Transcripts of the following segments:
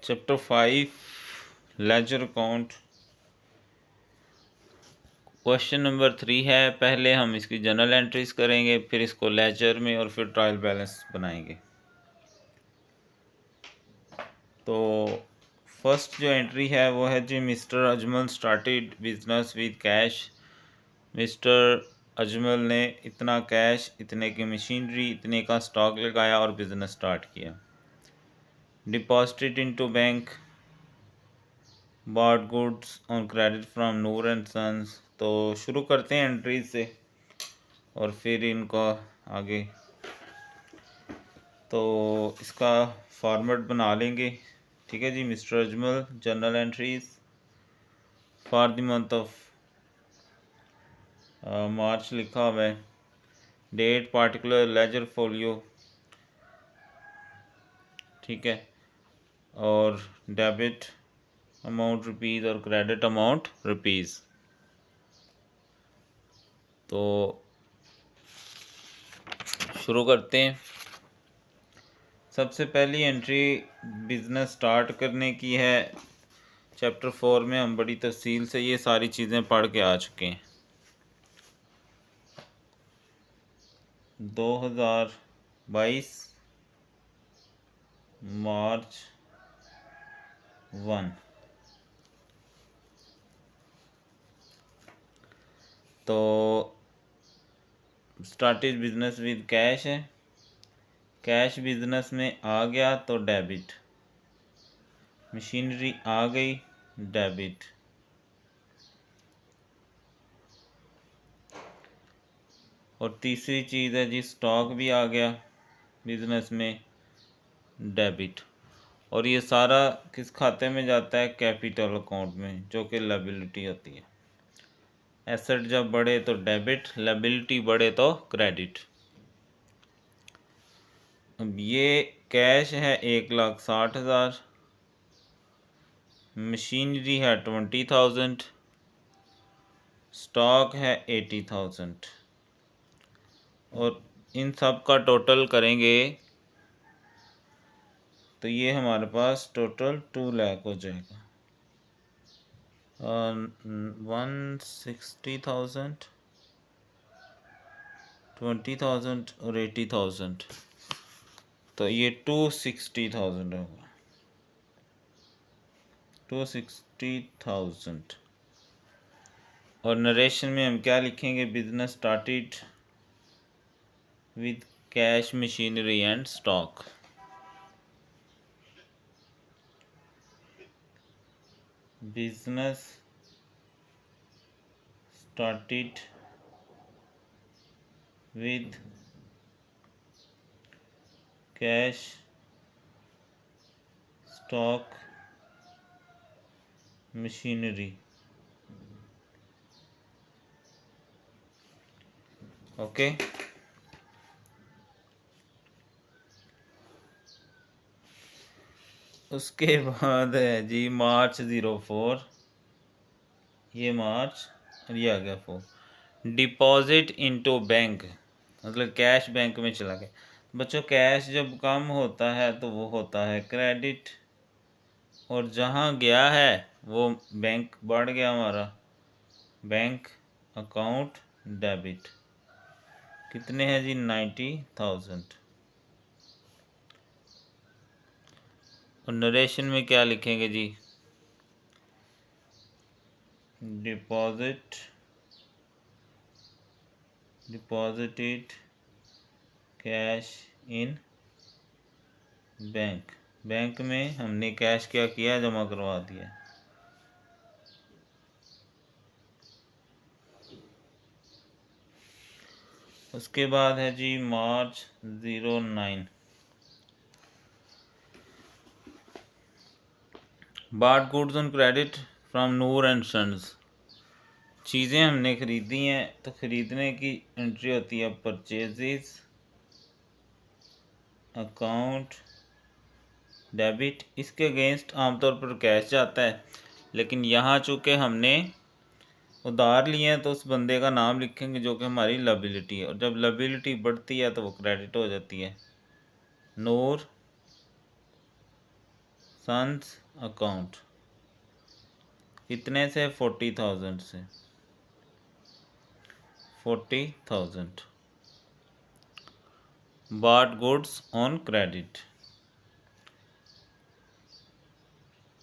Chapter 5 ledger account. Question number 3 है। पहले हम इसकी जनरल एंट्रीज करेंगे, फिर इसको लेजर में और फिर ट्रायल बैलेंस बनाएंगे। तो फर्स्ट जो एंट्री है वो है जी, mister Ajmal started business with cash. Mister Ajmal ने इतना कैश, इतने की मशीनरी, इतने का स्टॉक लगाया और बिजनेस स्टार्ट किया। Deposited into bank, bought goods on credit from Noor and sons. तो शुरू करते हैं एंट्रीज से और फिर इनको आगे तो इसका फॉर्मेट बना लेंगे। ठीक है जी। Mister Ajmal journal entries for the month of March लिखा हुआ है। डेट पार्टिकुलर लेजर फोलियो, ठीक है, और डेबिट अमाउंट रुपीज़ और क्रेडिट अमाउंट रुपीज़। तो शुरू करते हैं। सबसे पहली एंट्री बिज़नेस स्टार्ट करने की है। चैप्टर 4 में हम बड़ी तफसील से ये सारी चीज़ें पढ़ के आ चुके हैं। 2022 मार्च 1। तो स्टार्टेड बिजनेस विद कैश है। कैश बिजनेस में आ गया तो डेबिट, मशीनरी आ गई डेबिट, और तीसरी चीज़ है जी, स्टॉक भी आ गया बिजनेस में डेबिट। और ये सारा किस खाते में जाता है? कैपिटल अकाउंट में, जो कि लायबिलिटी होती है। एसेट जब बढ़े तो डेबिट, लायबिलिटी बढ़े तो क्रेडिट। अब ये कैश है 1,60,000, मशीनरी है 20,000, स्टॉक है 80,000, और इन सब का टोटल करेंगे तो ये हमारे पास टोटल 2 लाख हो जाएगा। 160,000, 20,000 और 80,000, तो ये 260,000 होगा। 260,000। और नरेशन में हम क्या लिखेंगे? Business started with cash, machinery and stock. Business started with cash, stock, machinery. Okay. उसके बाद है जी मार्च 04, ये मार्च और ये आ गया 4। डिपॉजिट इनटू बैंक, मतलब कैश बैंक में चला गया। बच्चों कैश जब कम होता है तो वो होता है क्रेडिट, और जहाँ गया है वो बैंक बढ़ गया हमारा, बैंक अकाउंट डेबिट। कितने हैं जी? 90,000। और नरेशन में क्या लिखेंगे जी? Deposited cash in bank. Bank में हमने कैश क्या किया? जमा करवा दिया। उसके बाद है जी March 09। Bought goods on credit from Noor and sons. चीज़ें हमने ख़रीदी हैं तो ख़रीदने की एंट्री होती है परचेजेस अकाउंट डेबिट। इसके अगेंस्ट आमतौर पर कैश जाता है, लेकिन यहाँ चूँकि हमने उधार लिए हैं तो उस बंदे का नाम लिखेंगे जो कि हमारी लायबिलिटी है, और जब लायबिलिटी बढ़ती है तो वो क्रेडिट हो जाती है। नूर सन्स अकाउंट कितने से? 40,000 से। 40,000। bought goods on credit,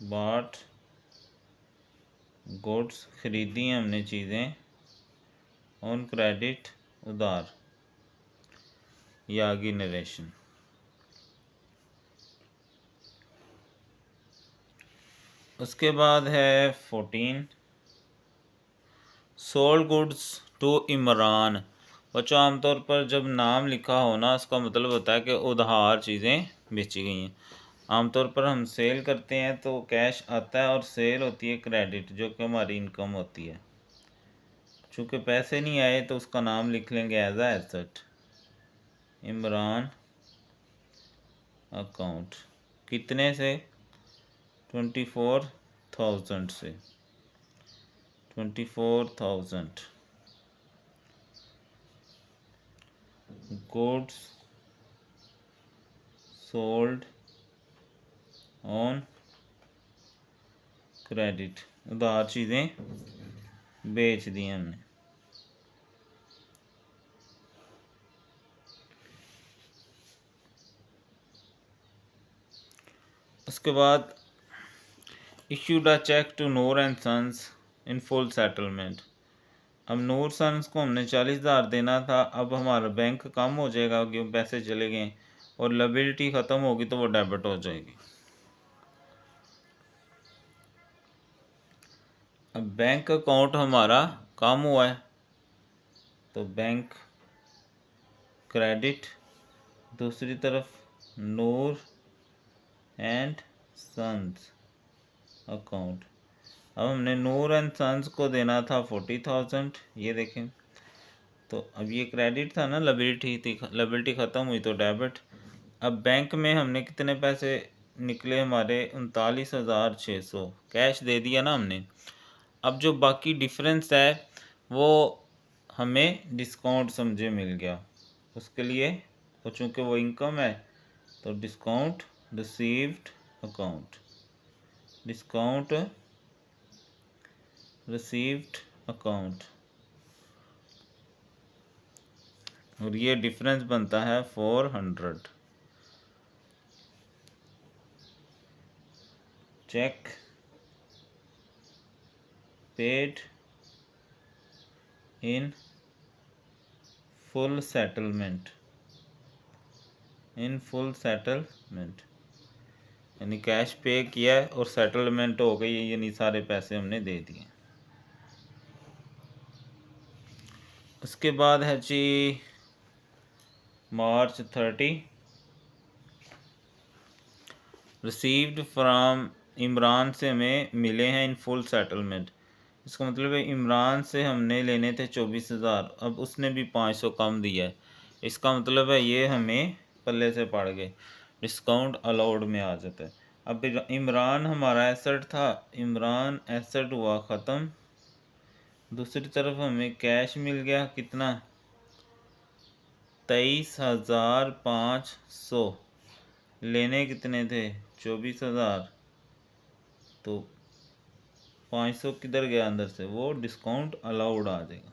bought goods खरीदी हैं हमने चीज़ें, ऑन क्रेडिट उधार। ये आगे नरेशन। उसके बाद है 14 सोल्ड गुड्स टू इमरान। बच्चों आमतौर पर जब नाम लिखा हो ना उसका मतलब होता है कि उधार चीज़ें बेची गई हैं। आमतौर पर हम सेल करते हैं तो कैश आता है और सेल होती है क्रेडिट जो कि हमारी इनकम होती है। चूँकि पैसे नहीं आए तो उसका नाम लिख लेंगे एज आ एसेट, इमरान अकाउंट। कितने से? 24,000 से। 24,000 गुड्स सोल्ड ऑन क्रेडिट, उधार चीज़ें बेच दी हमने। उसके बाद issued a cheque to Noor and sons in full settlement. अब नूर सन्स को हमने 40,000 देना था, अब हमारा बैंक कम हो जाएगा क्योंकि पैसे चले गए और लायबिलिटी ख़त्म होगी तो वो डेबिट हो जाएगी। अब बैंक अकाउंट हमारा कम हुआ है तो बैंक क्रेडिट, दूसरी तरफ नूर एंड सन्स अकाउंट। अब हमने नूर एंड सन्स को देना था 40,000, ये देखें तो अब ये क्रेडिट था ना, लायबिलिटी थी, लायबिलिटी ख़त्म हुई तो डेबिट। अब बैंक में हमने कितने पैसे निकले हमारे? 39,600 कैश दे दिया ना हमने। अब जो बाकी डिफरेंस है वो हमें डिस्काउंट समझे मिल गया, उसके लिए और चूँकि वो इनकम है तो discount received account, discount received account, और ये डिफरेंस बनता है 400। Cheque paid in full settlement, in full settlement यानी कैश पे किया है और सेटलमेंट हो गई, यानी सारे पैसे हमने दे दिए। उसके बाद है जी मार्च 30 रिसीव्ड फ्रॉम इमरान से हमें मिले हैं इन फुल सेटलमेंट। इसका मतलब है इमरान से हमने लेने थे 24,000, अब उसने भी 500 कम दिया है। इसका मतलब है ये हमें पल्ले से पड़ गए, डिस्काउंट अलाउड में आ जाता है। अब इमरान हमारा एसेट था, इमरान एसेट हुआ ख़त्म। दूसरी तरफ हमें कैश मिल गया कितना? 23,500। लेने कितने थे? 24,000। तो 500 किधर गया अंदर से? वो डिस्काउंट अलाउड आ जाएगा,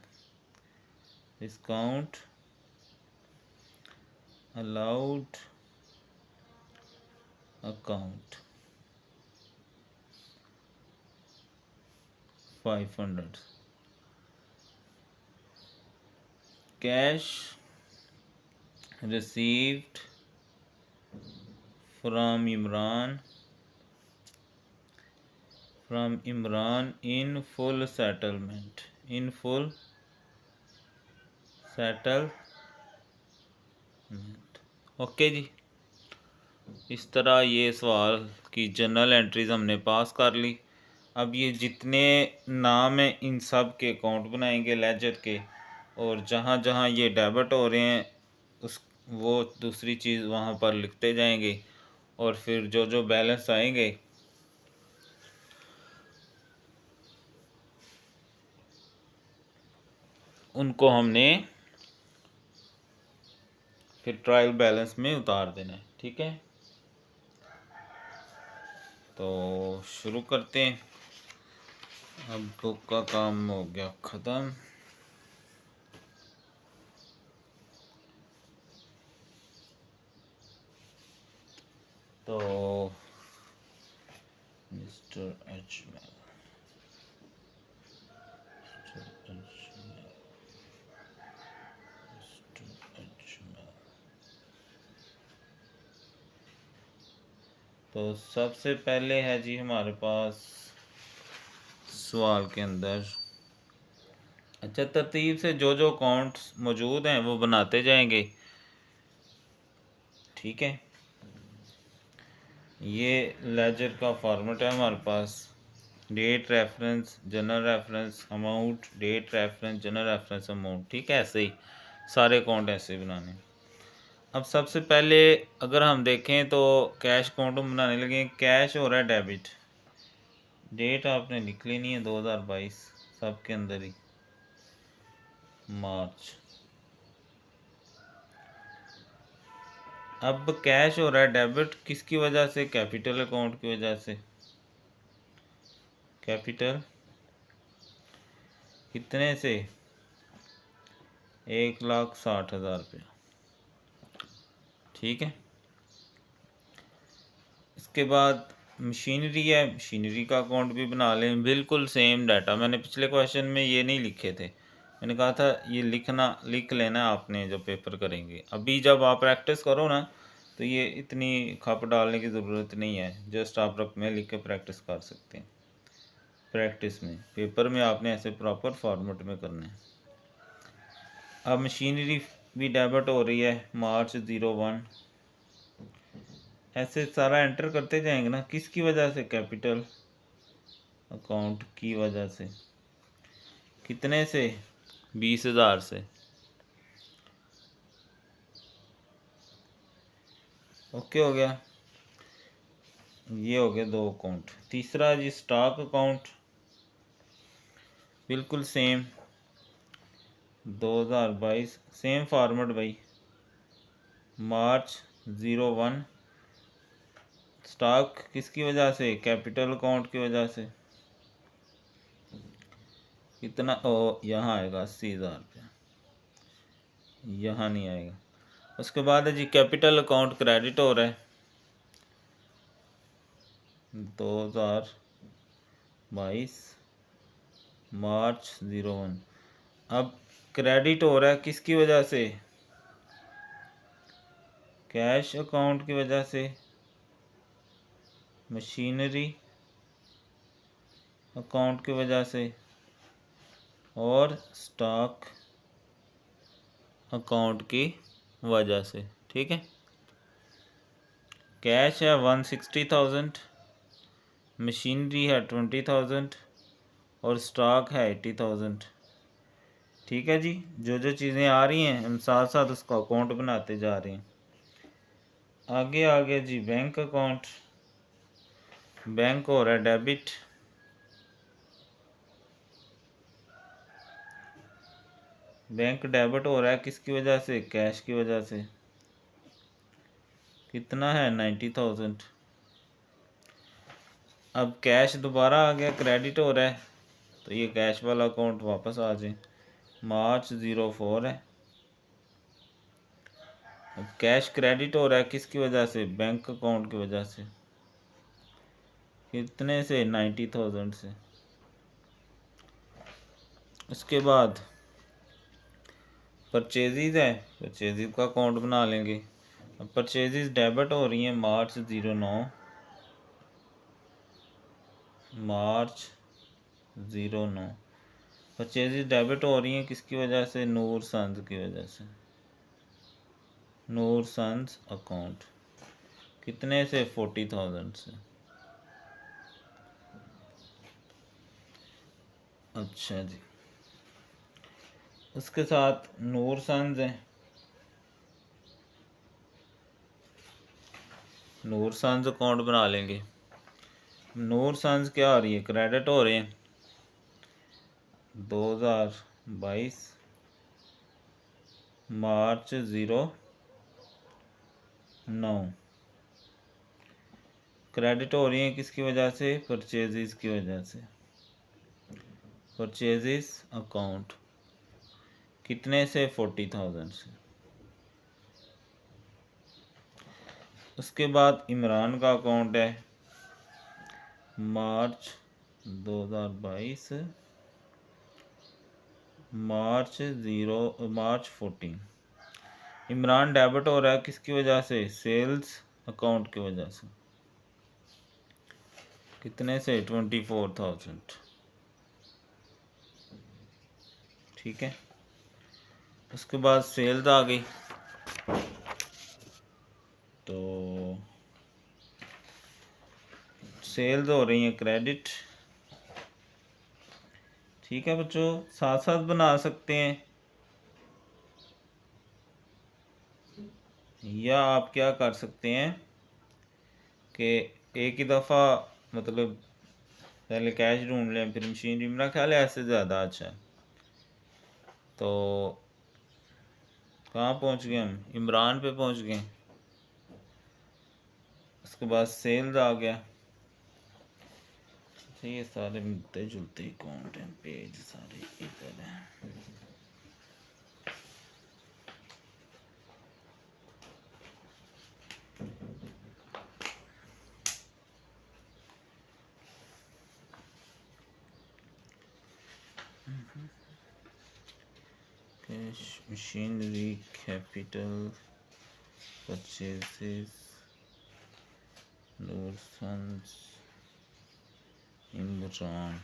discount allowed account 500। Cash received from Imran, from Imran in full settlement, in full settlement. Okay जी, इस तरह ये सवाल की जनरल एंट्रीज हमने पास कर ली। अब ये जितने नाम हैं इन सब के अकाउंट बनाएंगे लेजर के, और जहाँ जहाँ ये डेबिट हो रहे हैं उस वो दूसरी चीज़ वहाँ पर लिखते जाएंगे, और फिर जो जो बैलेंस आएंगे उनको हमने फिर ट्रायल बैलेंस में उतार देना है। ठीक है। तो शुरू करते हैं। अब बुक का काम हो गया ख़त्म। तो मिस्टर अजमल, तो सबसे पहले है जी हमारे पास सवाल के अंदर, अच्छा तरतीब से जो जो अकाउंट्स मौजूद हैं वो बनाते जाएंगे, ठीक है। ये लेजर का फॉर्मेट है हमारे पास, date reference, journal reference, amount, date reference, journal reference, amount, ठीक है। ऐसे ही सारे अकाउंट ऐसे बनाने। अब सबसे पहले अगर हम देखें तो कैश अकाउंट हम बनाने लगे। कैश हो रहा है डेबिट, डेट आपने लिख लेनी है 2022 सबके अंदर ही, मार्च। अब कैश हो रहा है डेबिट किसकी वजह से? कैपिटल अकाउंट की वजह से। कैपिटल कितने से? 1,60,000 रुपये, ठीक है। इसके बाद मशीनरी है, मशीनरी का अकाउंट भी बना लें, बिल्कुल सेम डाटा। मैंने पिछले क्वेश्चन में ये नहीं लिखे थे, मैंने कहा था ये लिख लेना आपने जब पेपर करेंगे। अभी जब आप प्रैक्टिस करो ना तो ये इतनी खप डालने की ज़रूरत नहीं है, जस्ट आप रक में लिख के प्रैक्टिस कर सकते हैं। प्रैक्टिस में, पेपर में आपने ऐसे प्रॉपर फॉर्मेट में करना है। अब मशीनरी भी डेबिट हो रही है, मार्च 01, ऐसे सारा एंटर करते जाएंगे ना। किसकी वजह से? कैपिटल अकाउंट की वजह से। कितने से? 20,000 से, ओके हो गया। ये हो गया दो अकाउंट। तीसरा जी स्टॉक अकाउंट, बिल्कुल सेम 2022, सेम फॉर्मेट भाई, मार्च 01। स्टॉक किसकी वजह से? कैपिटल अकाउंट की वजह से। कितना? ओ यहाँ आएगा 80,000 रुपया, यहाँ नहीं आएगा। उसके बाद है जी कैपिटल अकाउंट क्रेडिट हो रहा है 2022, मार्च 01। अब क्रेडिट हो रहा है किसकी वजह से? कैश अकाउंट की वजह से, मशीनरी अकाउंट की वजह से, और स्टॉक अकाउंट की वजह से, ठीक है। कैश है 160,000, मशीनरी है 20,000 और स्टॉक है 80,000, ठीक है जी। जो जो चीज़ें आ रही हैं हम साथ साथ उसका अकाउंट बनाते जा रहे हैं। आगे आगे जी बैंक अकाउंट, बैंक हो रहा है डेबिट, बैंक डेबिट हो रहा है किसकी वजह से? कैश की वजह से। कितना है? 90,000। अब कैश दोबारा आ गया, क्रेडिट हो रहा है, तो ये कैश वाला अकाउंट वापस आ जाए, मार्च 04 है। अब कैश क्रेडिट हो रहा है किसकी वजह से? बैंक अकाउंट की वजह से। कितने से? 90,000 से। उसके बाद परचेजिज है, परचेजिज का अकाउंट बना लेंगे। अब परचेजिज डेबिट हो रही हैं मार्च 09, मार्च 09। परचेजिज डेबिट हो रही हैं किसकी वजह से? नूर सन्स की वजह से, नूर सन्स अकाउंट। कितने से? 40,000 से। अच्छा जी, उसके साथ नूर सन्स है, नूर सन्स अकाउंट बना लेंगे। नूर सन्स क्या हो रही है? क्रेडिट हो रहे हैं 2022, मार्च 09। क्रेडिट हो रही है किसकी वजह से? परचेजेस की वजह से। परचेजेस अकाउंट कितने से? 40,000 से। उसके बाद इमरान का अकाउंट है मार्च 2022 मार्च 14। इमरान डेबिट हो रहा है किसकी वजह से? सेल्स अकाउंट की वजह से। कितने से? 24,000। ठीक है। उसके बाद सेल्स आ गई, तो सेल्स हो रही है क्रेडिट। ठीक है बच्चों, साथ साथ बना सकते हैं, या आप क्या कर सकते हैं कि एक ही दफ़ा मतलब पहले कैश ढूंढ लें फिर मशीनरी। मेरा ख्याल है ऐसे ज़्यादा अच्छा है। तो कहाँ पहुँच गए हम? इमरान पे पहुँच गए। उसके बाद सेल्स आ गया। ये सारे मिलते जुलते अकाउंट हैं, पेज सारे इधर हैं। कैश, मशीनरी, कैपिटल, परचेसेस, नूर सन्स, इमरान।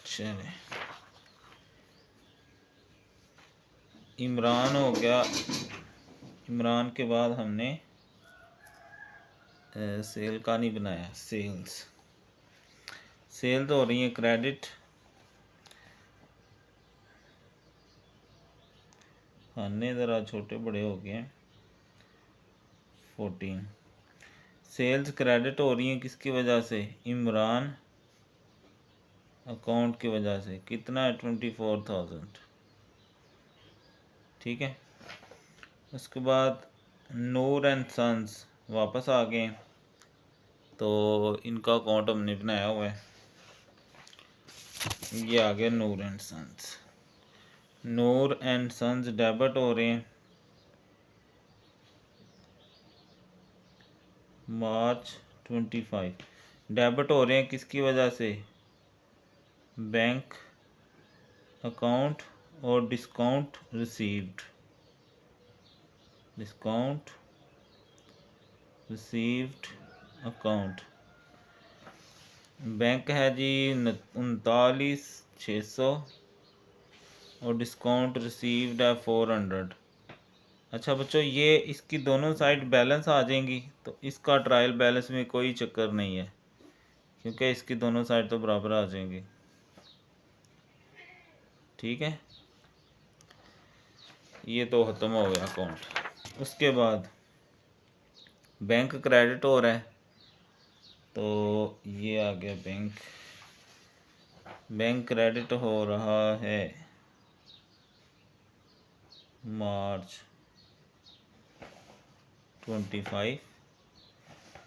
चले, इमरान हो गया। इमरान के बाद हमने सेल का नहीं बनाया। सेल्स सेल्स हो रही है क्रेडिट। खाने ज़रा छोटे बड़े हो गए हैं। 14 सेल्स क्रेडिट हो रही है किसकी वजह से? इमरान अकाउंट की वजह से। कितना है? 24,000। ठीक है। उसके बाद नूर एंड सन्स वापस आ गए, तो इनका अकाउंट हमने बनाया हुआ है। ये आ गया Noor and sons. Noor and sons debit हो रहे हैं मार्च 25। डेबिट हो रहे हैं किसकी वजह से? बैंक अकाउंट और discount received. Discount received account. Bank है जी 39,600 और डिस्काउंट रिसीव्ड है 400। अच्छा बच्चों, ये इसकी दोनों साइड बैलेंस आ जाएंगी, तो इसका ट्रायल बैलेंस में कोई चक्कर नहीं है, क्योंकि इसकी दोनों साइड तो बराबर आ जाएंगी। ठीक है, ये तो ख़त्म हो गया अकाउंट। उसके बाद बैंक क्रेडिट हो रहा है, तो ये आ गया बैंक। बैंक क्रेडिट हो रहा है मार्च 25।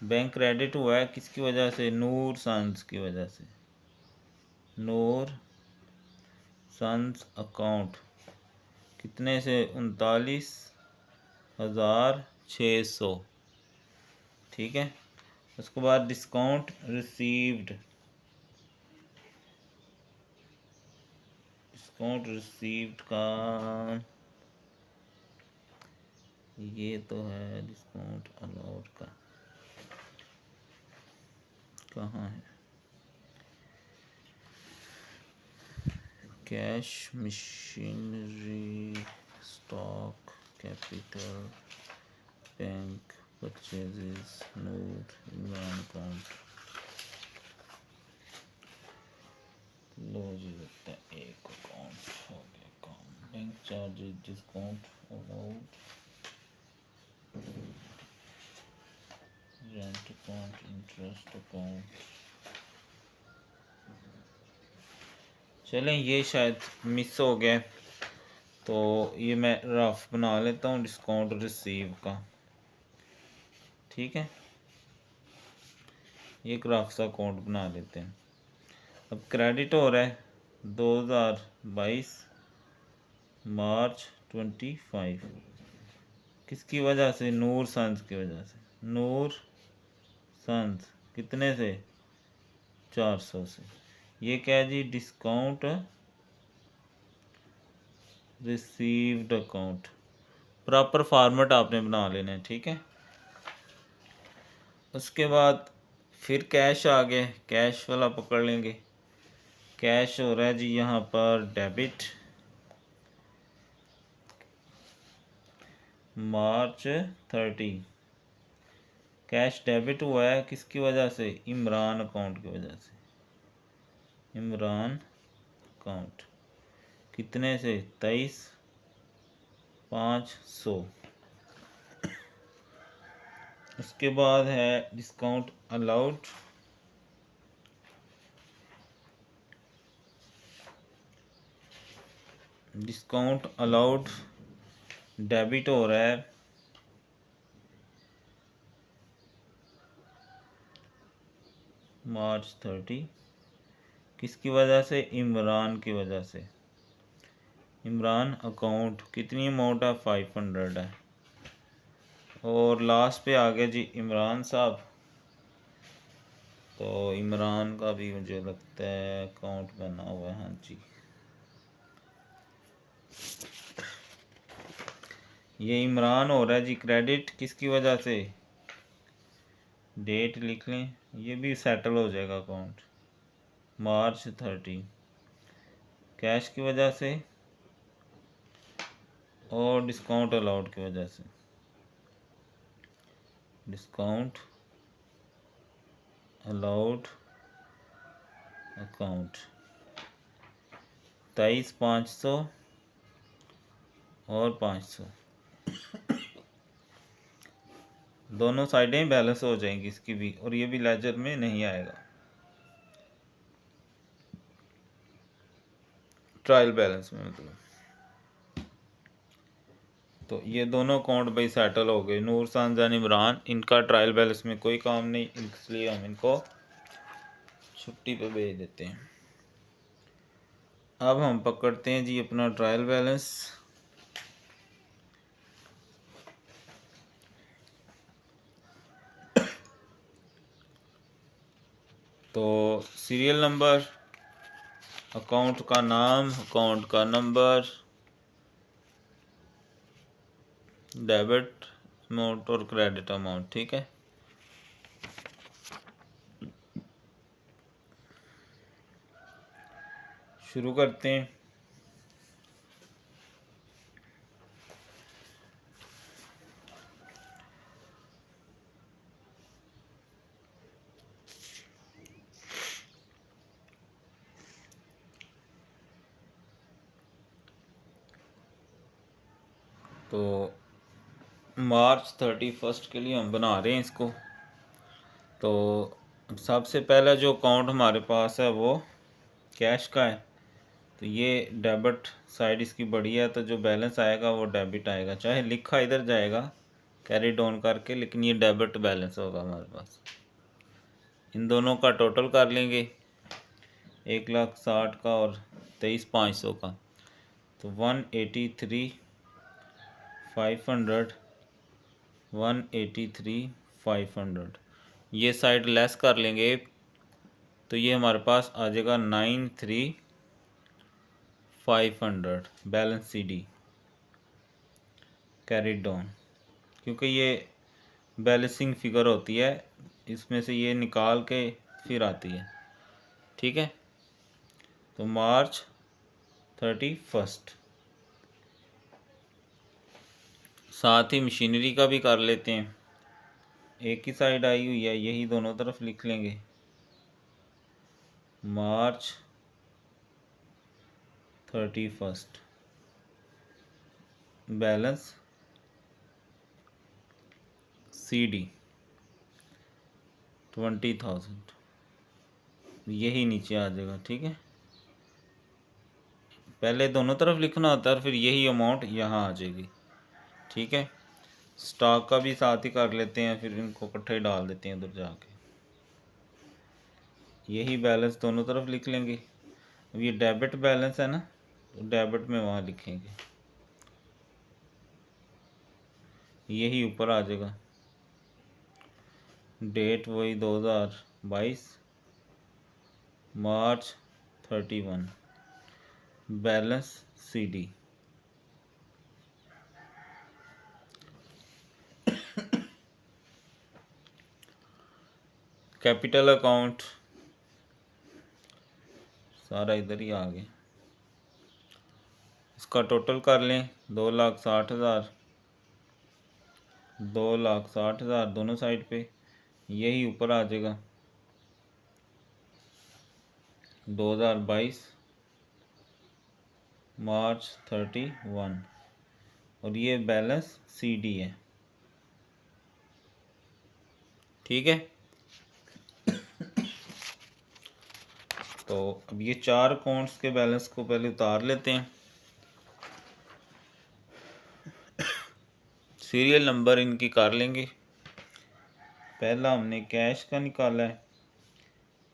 बैंक क्रेडिट हुआ है किसकी वजह से? नूर सन्स की वजह से। नूर सन्स अकाउंट कितने से? 39,600। ठीक है। उसके बाद डिस्काउंट रिसीव्ड। डिस्काउंट रिसीव्ड का ये तो है, डिस्काउंट अलाउड का कहाँ है? Cash, machinery, stock, capital, bank, purchases, note, Imran account. लो जी, लगता है एक अकाउंट हो गया काम। Bank charges, discount allowed, rent account, interest account. चलें, ये शायद मिस हो गया, तो ये मैं रफ बना लेता हूँ डिस्काउंट रिसीव का। ठीक है, एक रफ सा अकाउंट बना लेते हैं। अब क्रेडिट हो रहा है 2022 मार्च 25, किसकी वजह से? नूर सन्स की वजह से। नूर सन्स कितने से? 400 से। ये क्या है जी? Discount received account. Proper format आपने बना लेना है, ठीक है। उसके बाद फिर कैश आ गया, कैश वाला पकड़ लेंगे। कैश हो रहा है जी यहाँ पर डेबिट मार्च 30। कैश डेबिट हुआ है किसकी वजह से? इमरान अकाउंट की वजह से। इमरान अकाउंट कितने से? 23,500। उसके बाद है discount allowed. Discount allowed debit हो रहा है मार्च 30, किसकी वजह से? इमरान की वजह से। इमरान अकाउंट कितनी अमाउंट है? 500 है। और लास्ट पे आ गया जी इमरान साहब। तो इमरान का भी मुझे लगता है अकाउंट बना हुआ है। हाँ जी, ये इमरान हो रहा है जी क्रेडिट, किसकी वजह से? डेट लिख लें, ये भी सेटल हो जाएगा अकाउंट मार्च 30। कैश की वजह से और डिस्काउंट अलाउड की वजह से। डिस्काउंट अलाउड अकाउंट 23,500 और 500 दोनों साइडें बैलेंस हो जाएंगी इसकी भी, और ये भी लेजर में नहीं आएगा, ट्रायल बैलेंस में मतलब। तो ये दोनों अकाउंट भाई सेटल हो गए। नूर सांजान इमरान, इनका ट्रायल बैलेंस में कोई काम नहीं, इसलिए हम इनको छुट्टी पे भेज देते हैं। अब हम पकड़ते हैं जी अपना ट्रायल बैलेंस। तो सीरियल नंबर, अकाउंट का नाम, अकाउंट का नंबर, डेबिट अमाउंट और क्रेडिट अमाउंट, ठीक है। शुरू करते हैं। तो मार्च 31 के लिए हम बना रहे हैं इसको। तो सबसे पहला जो अकाउंट हमारे पास है वो कैश का है। तो ये डेबिट साइड इसकी बड़ी है, तो जो बैलेंस आएगा वो डेबिट आएगा, चाहे लिखा इधर जाएगा कैरी डाउन करके, लेकिन ये डेबिट बैलेंस होगा हमारे पास। इन दोनों का टोटल कर लेंगे, 1,60,000 का और 23,500 का। तो 183,500, 183,500 ये साइड लेस कर लेंगे, तो ये हमारे पास आ जाएगा 93,500 बैलेंस CD कैरी डाउन, क्योंकि ये बैलेंसिंग फिगर होती है, इसमें से ये निकाल के फिर आती है, ठीक है। तो मार्च 31, साथ ही मशीनरी का भी कर लेते हैं। एक ही साइड आई हुई है, यही दोनों तरफ लिख लेंगे। मार्च 31 बैलेंस CD 20,000, यही नीचे आ जाएगा, ठीक है। पहले दोनों तरफ लिखना होता है, फिर यही अमाउंट यहाँ आ जाएगी, ठीक है। स्टॉक का भी साथ ही कर लेते हैं, फिर इनको इकट्ठे डाल देते हैं उधर जाके। यही बैलेंस दोनों तरफ लिख लेंगे। अब ये डेबिट बैलेंस है ना, तो डेबिट में वहाँ लिखेंगे, यही ऊपर आ जाएगा। डेट वही 2022 मार्च 31, बैलेंस CD। कैपिटल अकाउंट सारा इधर ही आ गया। इसका टोटल कर लें, 2,60,000, 2,60,000 दोनों साइड पे, यही ऊपर आ जाएगा 2022 मार्च 31, और ये बैलेंस CD है। ठीक है, तो अब ये 4 अकाउंट्स के बैलेंस को पहले उतार लेते हैं। सीरियल नंबर इनकी कर लेंगे। पहला हमने कैश का निकाला है,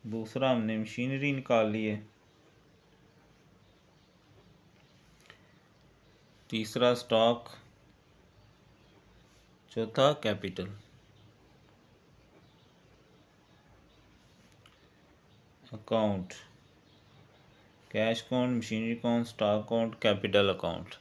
दूसरा हमने मशीनरी निकाल ली है, तीसरा स्टॉक, चौथा capital. Account, cash account, machinery account, stock account, capital account.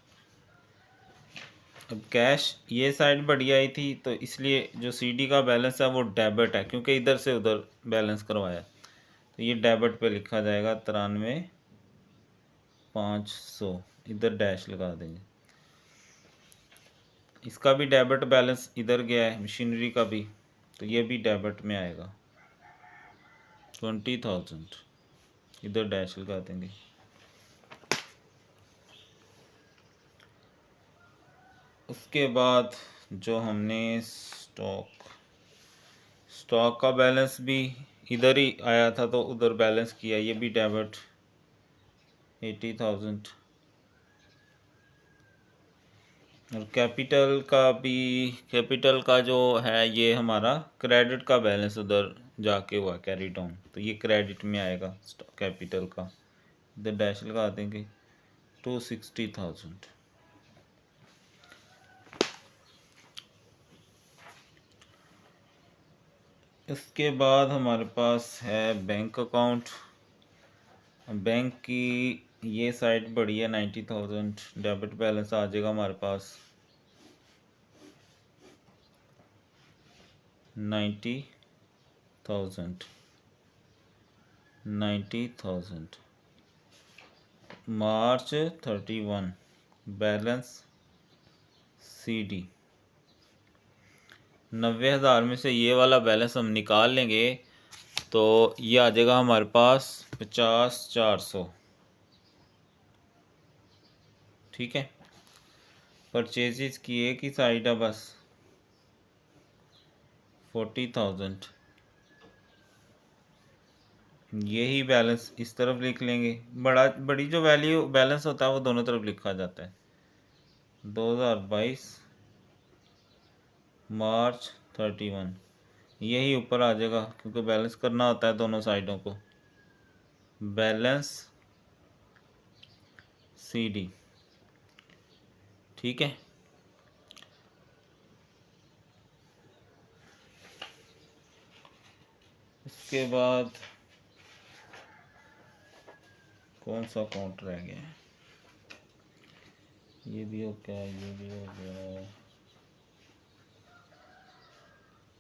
अब कैश ये साइड बढ़ी आई थी, तो इसलिए जो CD का बैलेंस है वो डेबिट है, क्योंकि इधर से उधर बैलेंस करवाया, तो ये डेबिट पे लिखा जाएगा 93,500, इधर डैश लगा देंगे। इसका भी डेबिट बैलेंस इधर गया है, मशीनरी का भी, तो ये भी डेबिट में आएगा 20,000, इधर डैश लगा देंगे। उसके बाद जो हमने स्टॉक का बैलेंस भी इधर ही आया था, तो उधर बैलेंस किया, ये भी डेबिट 80,000। और कैपिटल का जो है ये हमारा क्रेडिट का बैलेंस उधर जाके हुआ कैरी डाउन, तो ये क्रेडिट में आएगा कैपिटल का, इधर डैश लगा देंगे 260,000। इसके बाद हमारे पास है बैंक अकाउंट। बैंक की ये साइड बढ़ी है 90,000, डेबिट बैलेंस आ जाएगा हमारे पास 90,000, 90,000। मार्च 31, बैलेंस CD 90,000 में से ये वाला बैलेंस हम निकाल लेंगे, तो ये आ जाएगा हमारे पास 50,400। ठीक है, परचेजेस की एक ही साइड है बस 40,000, यही बैलेंस इस तरफ लिख लेंगे। बड़ी जो वैल्यू बैलेंस होता है वो दोनों तरफ लिखा जाता है। 2022 मार्च 31, यही ऊपर आ जाएगा, क्योंकि बैलेंस करना होता है दोनों साइडों को, बैलेंस CD। ठीक है, इसके बाद कौन सा अकाउंट रह गया है, ये भी हो गया, ये भी हो गया।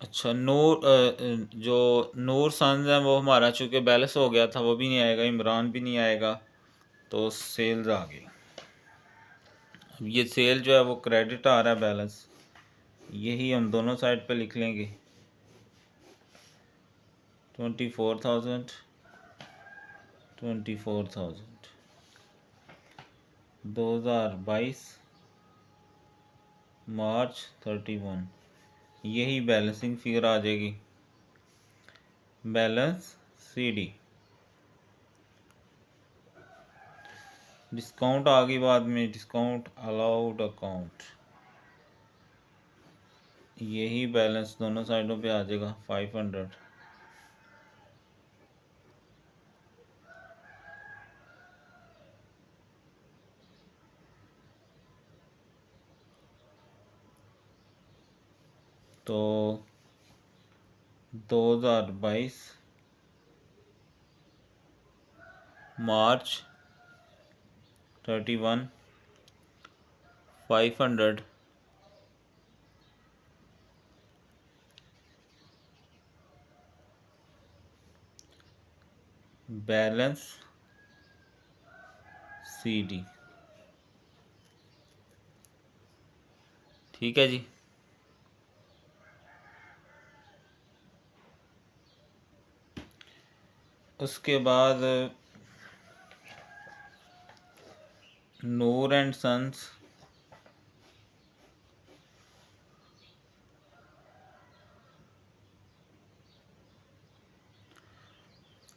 अच्छा, जो नूर सन्स है वो हमारा चूँकि बैलेंस हो गया था, वो भी नहीं आएगा, इमरान भी नहीं आएगा, तो सेल्स आ गई। अब ये सेल जो है वो क्रेडिट आ रहा है बैलेंस, यही हम दोनों साइड पे लिख लेंगे 24,000, 24,000। 2022 मार्च 31, यही बैलेंसिंग फिगर आ जाएगी, बैलेंस CD। डिस्काउंट आ गई बाद में, डिस्काउंट अलाउड अकाउंट, यही बैलेंस दोनों साइडों पे आ जाएगा 500। तो 2022 मार्च 31 500 बैलेंस CD। ठीक है जी। उसके बाद नूर एंड सन्स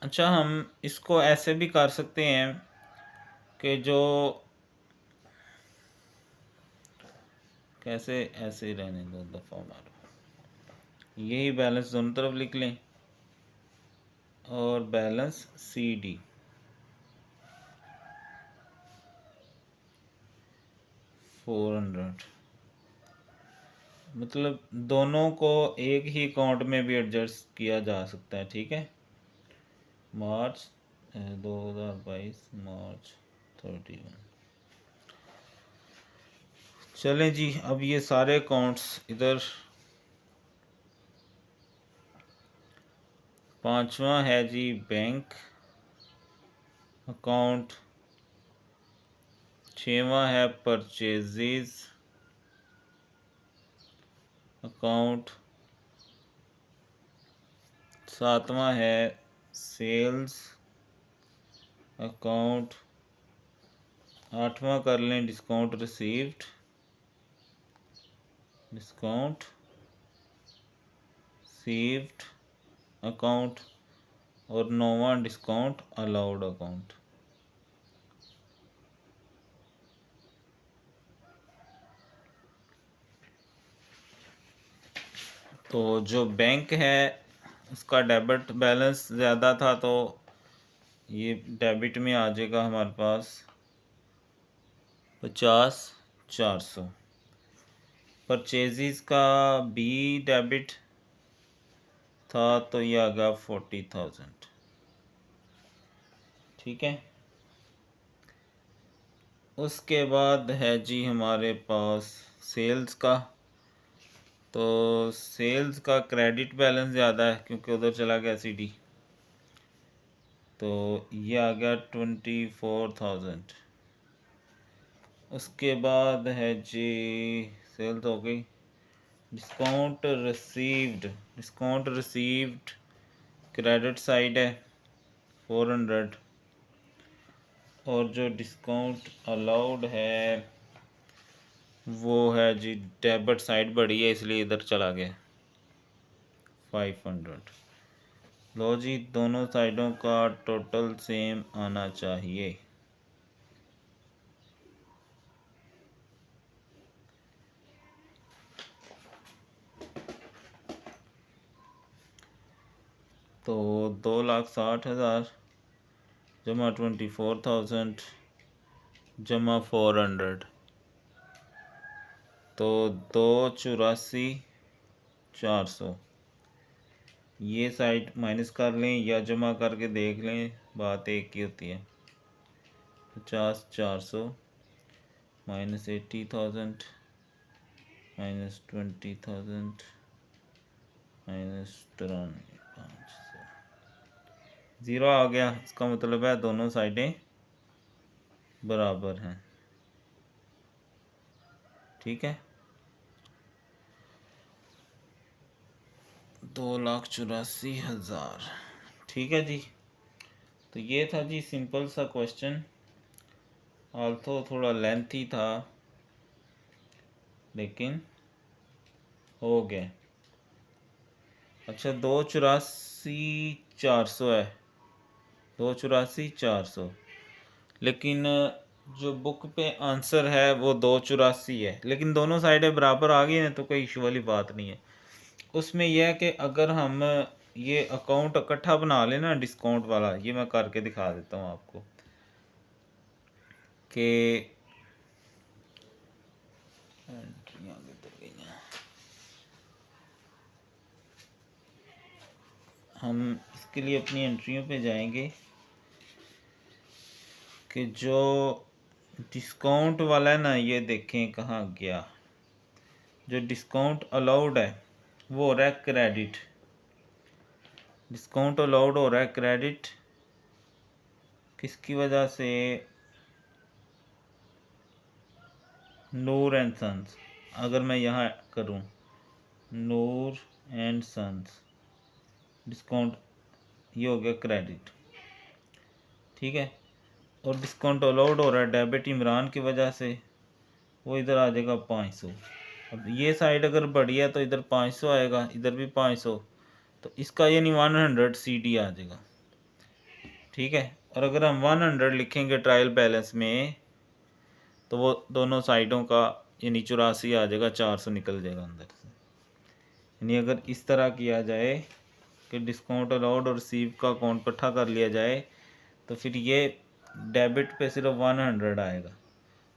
अच्छा, हम इसको ऐसे भी कर सकते हैं कि जो कैसे, ऐसे ही रहने दो, दफ़ा मारो, यही बैलेंस दोनों तरफ लिख लें और बैलेंस CD 400। मतलब दोनों को एक ही अकाउंट में भी एडजस्ट किया जा सकता है। ठीक है, मार्च 2022 मार्च 31। चलें जी, अब ये सारे अकाउंट्स इधर, पांचवा है जी बैंक अकाउंट, छवा है परचेजेस अकाउंट, सातवां है सेल्स अकाउंट, आठवां कर लें डिस्काउंट रिसीव्ड अकाउंट, और नौवां डिस्काउंट अलाउड अकाउंट। तो जो बैंक है उसका डेबिट बैलेंस ज़्यादा था, तो ये डेबिट में आ जाएगा हमारे पास 50,400। परचेजिस का भी डेबिट था तो ये आ गया 40,000। ठीक है, उसके बाद है जी हमारे पास सेल्स का। तो सेल्स का क्रेडिट बैलेंस ज़्यादा है क्योंकि उधर चला गया CD, तो ये आ गया 24,000। उसके बाद है जी सेल्स हो गई, डिस्काउंट रिसीव्ड क्रेडिट साइड है 400, और जो डिस्काउंट अलाउड है वो है जी डेबिट साइड बढ़ी है इसलिए इधर चला गया 500। लो जी, दोनों साइडों का टोटल सेम आना चाहिए। तो 2,60,000 जमा 24,000 जमा 400, तो 2,84,400। ये साइड माइनस कर लें या जमा करके देख लें, बात एक ही होती है। 50,400 माइनस 80,000 माइनस 20,000 माइनस 93,500, ज़ीरो आ गया। इसका मतलब है दोनों साइडें बराबर हैं। ठीक है, 2,84,000। ठीक है जी, तो ये था जी सिंपल सा क्वेश्चन, आल्थो थोड़ा लेंथी था लेकिन हो गया। अच्छा, 2,84,400 है, 2,84,400, लेकिन जो बुक पे आंसर है वो 284 है, लेकिन दोनों साइडें बराबर आ गई हैं तो कोई इशू वाली बात नहीं है। उसमें यह है कि अगर हम ये अकाउंट इकट्ठा बना लें ना डिस्काउंट वाला, ये मैं करके दिखा देता हूँ आपको कि एंट्रियाँ किधर गई हैं। हम इसके लिए अपनी एंट्रियों पे जाएंगे कि जो डिस्काउंट वाला है ना, ये देखें कहाँ गया। जो डिस्काउंट अलाउड है वो हो रहा है क्रेडिट, डिस्काउंट अलाउड हो रहा है क्रेडिट किसकी वजह से, नूर एंड सन्स। अगर मैं यहाँ करूँ नूर एंड सन्स डिस्काउंट, ये हो गया क्रेडिट, ठीक है। और डिस्काउंट अलाउड हो रहा है डेबिट इमरान की वजह से, वो इधर आ जाएगा 500। अब ये साइड अगर बढ़ी है तो इधर 500 आएगा, इधर भी 500, तो इसका यानी 100 CD आ जाएगा, ठीक है। और अगर हम 100 लिखेंगे ट्रायल बैलेंस में तो वो दोनों साइडों का यानी 84 आ जाएगा, 400 निकल जाएगा अंदर से। यानी अगर इस तरह किया जाए कि डिस्काउंट अलाउड और रिसीव का अकाउंट इकट्ठा कर लिया जाए तो फिर ये डेबिट पे सिर्फ 100 आएगा,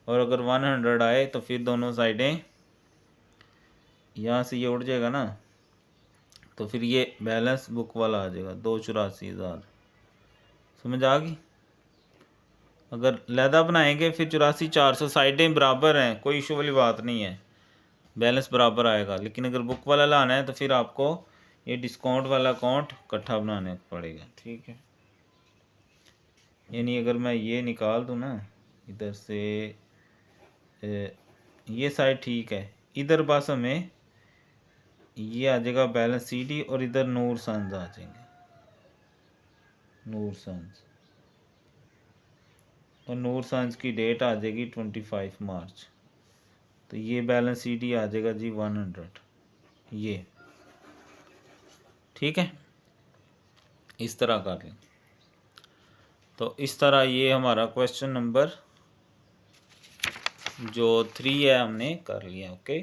और अगर 100 आए तो फिर दोनों साइडें यहाँ से ये उड़ जाएगा ना, तो फिर ये बैलेंस बुक वाला आ जाएगा 284,000। समझ आ गई। अगर लैदा बनाएंगे फिर 84,400 साइडें बराबर हैं, कोई इशू वाली बात नहीं है, बैलेंस बराबर आएगा। लेकिन अगर बुक वाला लाना है तो फिर आपको ये डिस्काउंट वाला अकाउंट इकट्ठा बनाने पड़ेगा, ठीक है। यानी अगर मैं ये निकाल दूँ ना इधर से, ये साइड ठीक है, इधर बस हमें ये आ जाएगा बैलेंस CD और इधर नूर सन्स आ जाएंगे, नूर सन्स, और नूर सन्स की डेट आ जाएगी 25 मार्च। तो ये बैलेंस CD आ जाएगा जी 100, ये ठीक है। इस तरह कर लें। तो इस तरह ये हमारा क्वेश्चन नंबर जो 3 है हमने कर लिया, ओके।